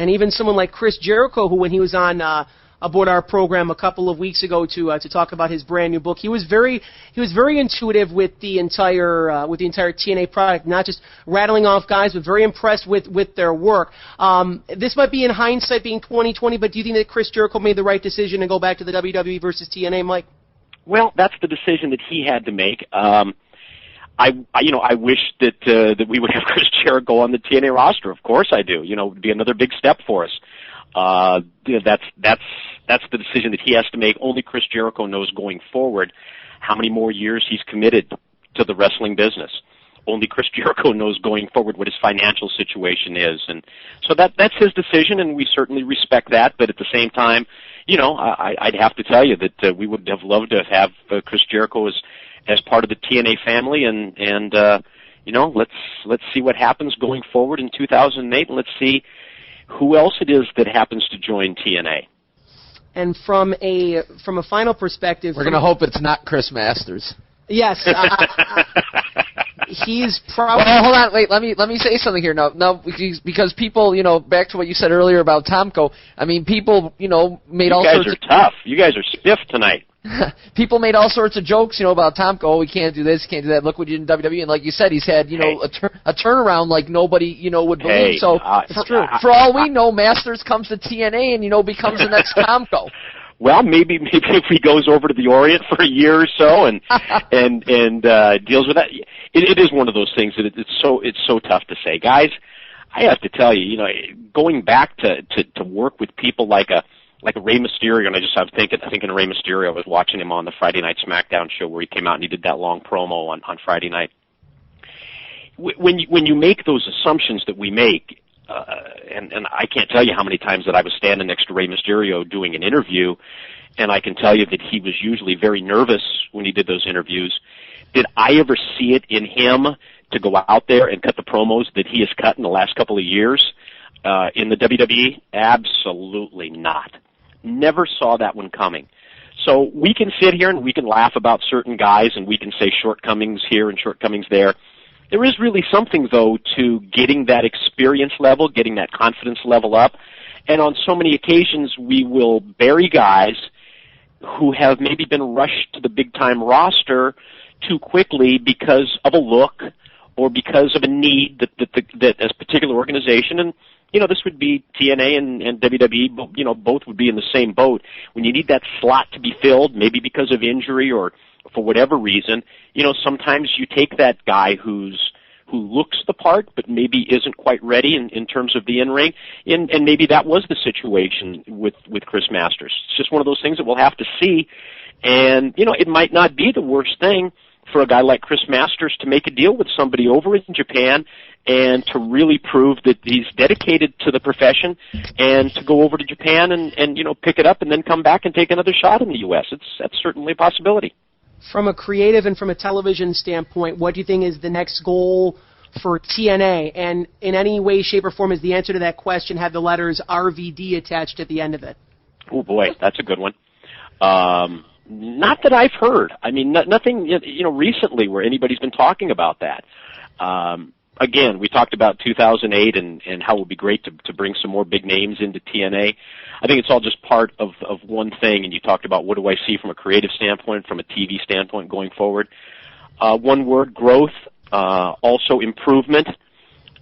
And even someone like Chris Jericho, who when he was on aboard our program a couple of weeks ago to talk about his brand new book, he was very intuitive with the entire TNA product, not just rattling off guys, but very impressed with their work. This might be in hindsight being 2020, but do you think that Chris Jericho made the right decision to go back to the WWE versus TNA, Mike? Well, that's the decision that he had to make. I wish that we would have Chris Jericho on the TNA roster. Of course I do. It would be another big step for us. That's the decision that he has to make. Only Chris Jericho knows going forward how many more years he's committed to the wrestling business. Only Chris Jericho knows going forward what his financial situation is, and so that's his decision, and we certainly respect that. But at the same time, I'd have to tell you that we would have loved to have Chris Jericho as part of the TNA family, and let's see what happens going forward in 2008, and let's see who else it is that happens to join TNA. And from a final perspective, we're going to hope it's not Chris Masters. Yes, he's probably. Well, hold on, wait. Let me say something here. No, because people, back to what you said earlier about Tomko. I mean, people, made all sorts. You guys are tough. You guys are stiff tonight. People made all sorts of jokes, about Tomko. Oh, we can't do this, can't do that. Look what you did in WWE. And like you said, he's had, a turnaround like nobody, would believe. So it's true. For all we know, Masters comes to TNA and, becomes the next Tomko. Well, maybe if he goes over to the Orient for a year or so and deals with that, it is one of those things that it's so tough to say, guys. I have to tell you, going back to work with people like a Rey Mysterio, and I was thinking of Rey Mysterio. I was watching him on the Friday Night SmackDown show where he came out and he did that long promo on Friday night. When you make those assumptions that we make, and I can't tell you how many times that I was standing next to Rey Mysterio doing an interview, and I can tell you that he was usually very nervous when he did those interviews. Did I ever see it in him to go out there and cut the promos that he has cut in the last couple of years in the WWE? Absolutely not. Never saw that one coming. So we can sit here and we can laugh about certain guys and we can say shortcomings here and shortcomings there. There is really something, though, to getting that experience level, getting that confidence level up. And on so many occasions, we will bury guys who have maybe been rushed to the big-time roster too quickly because of a look or because of a need that a particular organization, and, this would be TNA and WWE, both would be in the same boat. When you need that slot to be filled, maybe because of injury or for whatever reason, sometimes you take that guy who looks the part but maybe isn't quite ready in terms of the in-ring, and maybe that was the situation with Chris Masters. It's just one of those things that we'll have to see, and, it might not be the worst thing for a guy like Chris Masters to make a deal with somebody over in Japan and to really prove that he's dedicated to the profession and to go over to Japan and pick it up and then come back and take another shot in the U.S. That's certainly a possibility. From a creative and from a television standpoint, what do you think is the next goal for TNA? And in any way, shape, or form, is the answer to that question have the letters RVD attached at the end of it? Oh, boy, that's a good one. Not that I've heard. I mean, nothing, recently where anybody's been talking about that. Again, we talked about 2008 and how it would be great to bring some more big names into TNA. I think it's all just part of one thing, and you talked about what do I see from a creative standpoint, from a TV standpoint going forward. One word, growth, also improvement.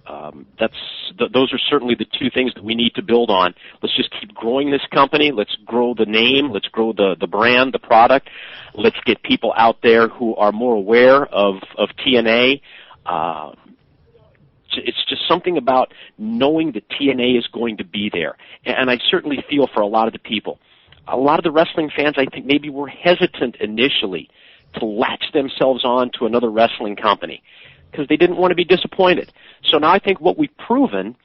Those are certainly the two things that we need to build on. Let's just keep growing this company. Let's grow the name. Let's grow the brand, the product. Let's get people out there who are more aware of TNA. It's just something about knowing that TNA is going to be there. And I certainly feel for a lot of the people. A lot of the wrestling fans, I think, maybe were hesitant initially to latch themselves on to another wrestling company because they didn't want to be disappointed. So now I think what we've proven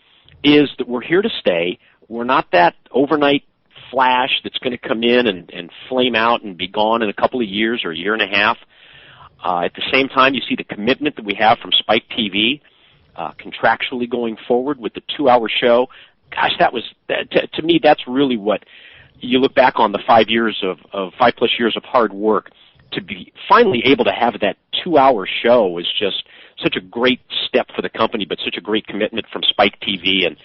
is that we're here to stay. We're not that overnight flash that's going to come in and flame out and be gone in a couple of years or a year and a half. At the same time, you see the commitment that we have from Spike TV, contractually going forward with the 2-hour show. Gosh, to me, that's really what you look back on the 5+ years of hard work. To be finally able to have that 2-hour show is just such a great step for the company, but such a great commitment from Spike TV. And,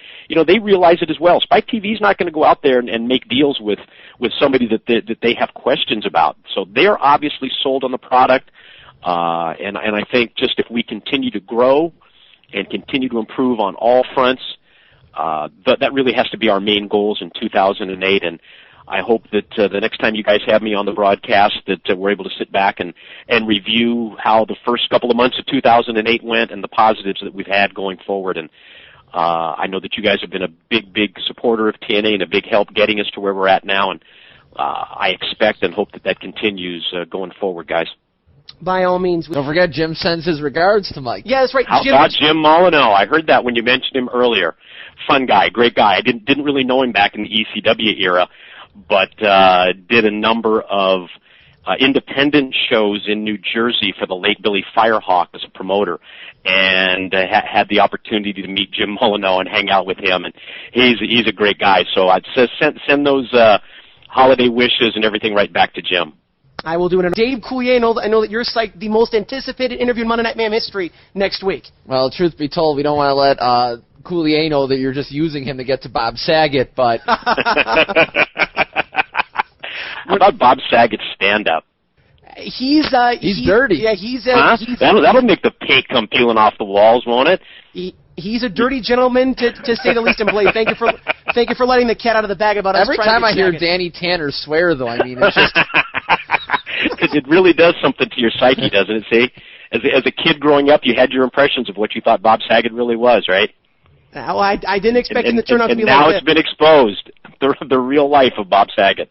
they realize it as well. Spike TV is not going to go out there and make deals with somebody that they have questions about. So they're obviously sold on the product. And I think just if we continue to grow and continue to improve on all fronts, that really has to be our main goals in 2008. And I hope that the next time you guys have me on the broadcast that we're able to sit back and review how the first couple of months of 2008 went and the positives that we've had going forward. And I know that you guys have been a big supporter of TNA and a big help getting us to where we're at now. And I expect and hope that continues going forward, guys. By all means. Don't forget, Jim sends his regards to Mike. Yeah, that's right. How about Jim Molyneux? I heard that when you mentioned him earlier. Fun guy, great guy. I didn't really know him back in the ECW era, but did a number of independent shows in New Jersey for the late Billy Firehawk as a promoter, and had the opportunity to meet Jim Molyneux and hang out with him. And he's a great guy. So I'd send those holiday wishes and everything right back to Jim. I will do it. Dave Coulier, I know that you're psyched, the most anticipated interview in Monday Night Mayhem history next week. Well, truth be told, we don't want to let Coulier know that you're just using him to get to Bob Saget, but... How about Bob Saget's stand-up? He's dirty. Yeah, that'll make the paint come peeling off the walls, won't it? He's a dirty gentleman, to say the least. And Blake, thank you for letting the cat out of the bag about us. Every time I hear Danny Tanner swear, though, I mean, it's just... It really does something to your psyche, doesn't it? See, as a kid growing up, you had your impressions of what you thought Bob Saget really was, right? Well, I didn't expect him to turn out to be like that. And now this. it's been exposed, the real life of Bob Saget.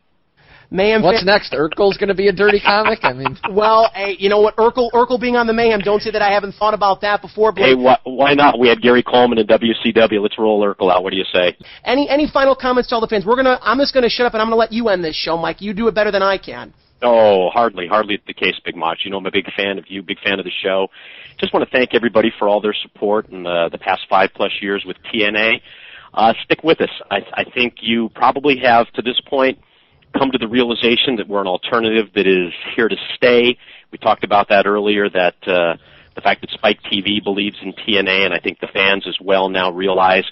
Mayhem. What's next? Urkel's going to be a dirty comic? I mean, well, hey, you know what? Urkel being on the Mayhem. Don't say that I haven't thought about that before. Blake. Hey, why not? We had Gary Coleman in WCW. Let's roll Urkel out. What do you say? Any final comments to all the fans? I'm just gonna shut up and I'm gonna let you end this show, Mike. You do it better than I can. Oh, hardly the case, Big Mach. I'm a big fan of you, big fan of the show. Just want to thank everybody for all their support in the past 5+ years with TNA. Stick with us. I think you probably have, to this point, come to the realization that we're an alternative that is here to stay. We talked about that earlier, that the fact that Spike TV believes in TNA, and I think the fans as well now realize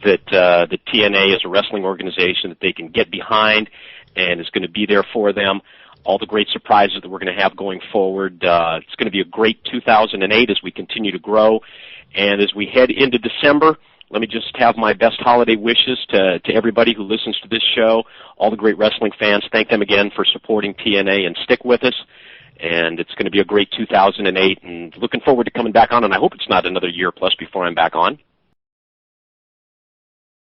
that TNA is a wrestling organization that they can get behind and is going to be there for them. All the great surprises that we're going to have going forward. It's going to be a great 2008 as we continue to grow. And as we head into December, let me just have my best holiday wishes to everybody who listens to this show, all the great wrestling fans. Thank them again for supporting TNA, and stick with us. And it's going to be a great 2008, and looking forward to coming back on. And I hope it's not another year plus before I'm back on.